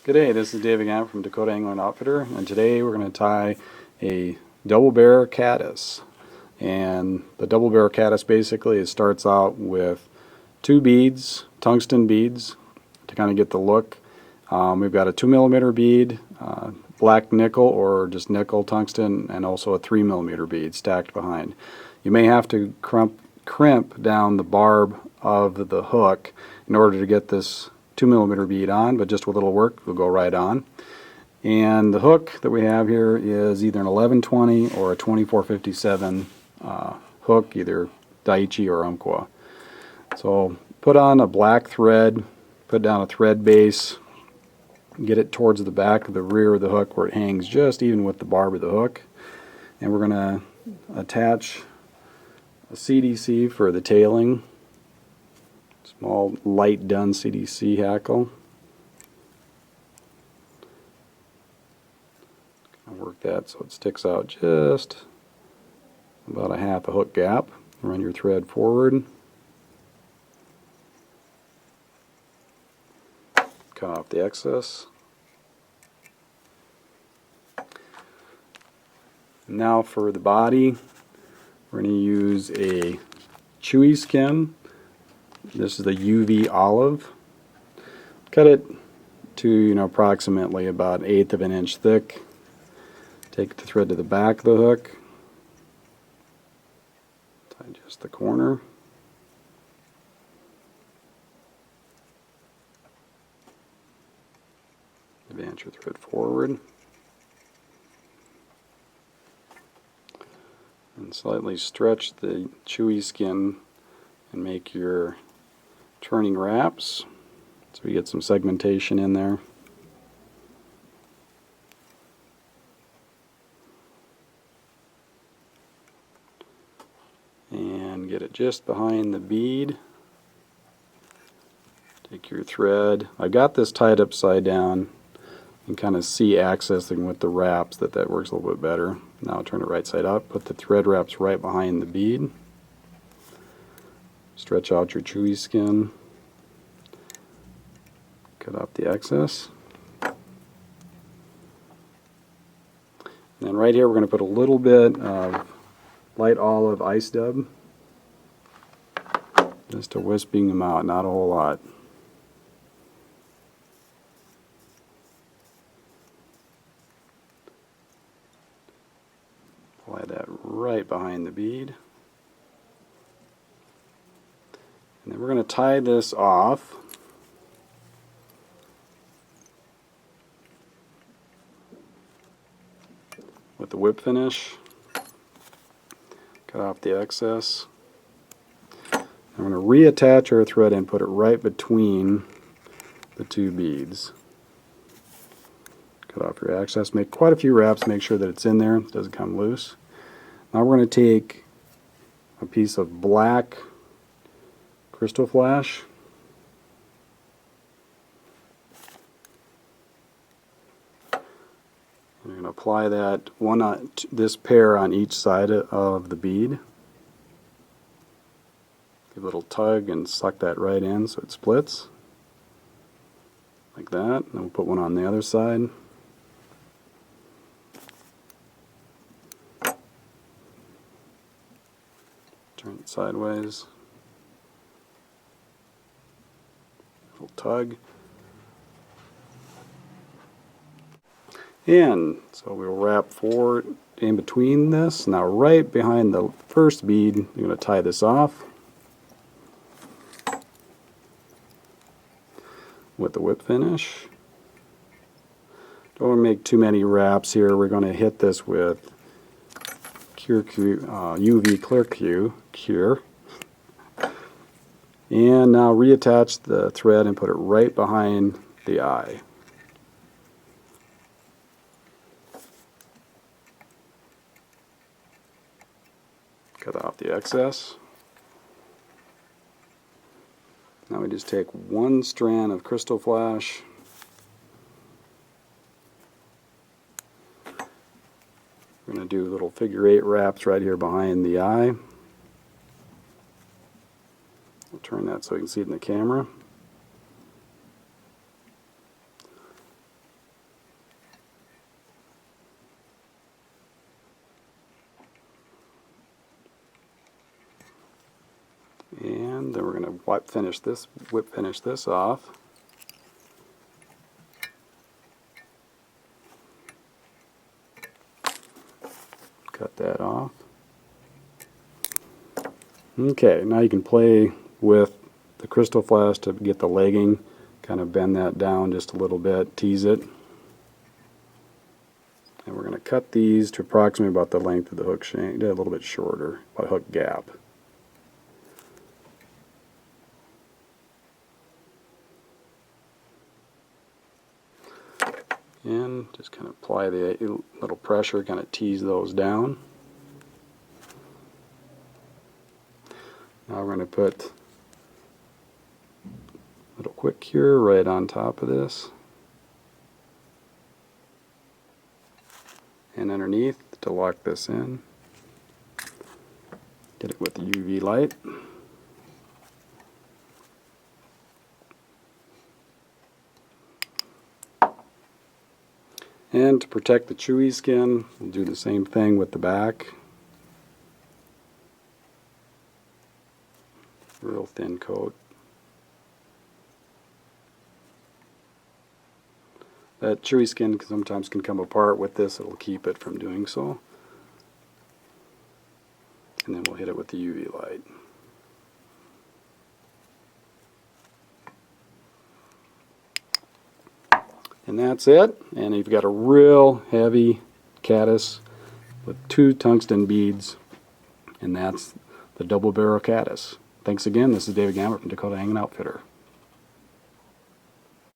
G'day, this is David Gamet from Dakota Angler and Outfitter, and today we're going to tie a double bear caddis. And the double bear caddis basically it starts out with two beads, tungsten beads, to kind of get the look. We've got a 2mm bead, black nickel or just nickel tungsten, and also a 3mm bead stacked behind. You may have to crimp down the barb of the hook in order to get this 2mm bead on, but just with a little work it'll go right on. And the hook that we have here is either an 1120 or a 2457 hook, either Daiichi or Umpqua. So put on a black thread, put down a thread base, get it towards the back of the rear of the hook where it hangs just even with the barb of the hook, and we're going to attach a CDC for the tailing. Small light done CDC hackle. Work that so it sticks out just about a half a hook gap. Run your thread forward. Cut off the excess. Now for the body, we're going to use a chewy skin. This is the UV olive. Cut it to approximately about 1/8 of an inch thick. Take the thread to the back of the hook. Tie just the corner. Advance your thread forward. And slightly stretch the chewy skin and make your turning wraps so we get some segmentation in there. And get it just behind the bead. Take your thread. I got this tied upside down. You can kind of see accessing with the wraps that works a little bit better. Now turn it right side up. Put the thread wraps right behind the bead. Stretch out your chewy skin. Cut off the excess. And then right here we're going to put a little bit of light olive ice dub. Just to wisping them out, not a whole lot. Apply that right behind the bead. And then we're going to tie this off with the whip finish. Cut off the excess. I'm going to reattach our thread and put it right between the two beads. Cut off your excess. Make quite a few wraps. Make sure that it's in there. It doesn't come loose. Now we're going to take a piece of black crystal flash. You're going to apply that this pair on each side of the bead. Give a little tug and suck that right in so it splits. Like that. And we'll put one on the other side. Turn it sideways. Little tug. And so we'll wrap forward in between this. Now right behind the first bead, you're going to tie this off with the whip finish. Don't want to make too many wraps here. We're going to hit this with UV Clear Cure. And now reattach the thread and put it right behind the eye. Cut off the excess. Now we just take one strand of crystal flash, we're going to do little figure 8 wraps right here behind the eye. We'll turn that so you can see it in the camera. And then we're going to whip finish this off. Cut that off. Okay, now you can play with the crystal flash to get the legging, kind of bend that down just a little bit, tease it. And we're going to cut these to approximately about the length of the hook shank, a little bit shorter, about hook gap. And just kind of apply the little pressure, kind of tease those down. Now we're going to put a little quick cure right on top of this. And underneath to lock this in. Get it with the UV light. And to protect the chewy skin, we'll do the same thing with the back. Real thin coat. That chewy skin sometimes can come apart with this, it'll keep it from doing so. And then we'll hit it with the UV light. And that's it. And you've got a real heavy caddis with 2 tungsten beads, and that's the double barrel caddis. Thanks again. This is David Gamet from Dakota Outfitter.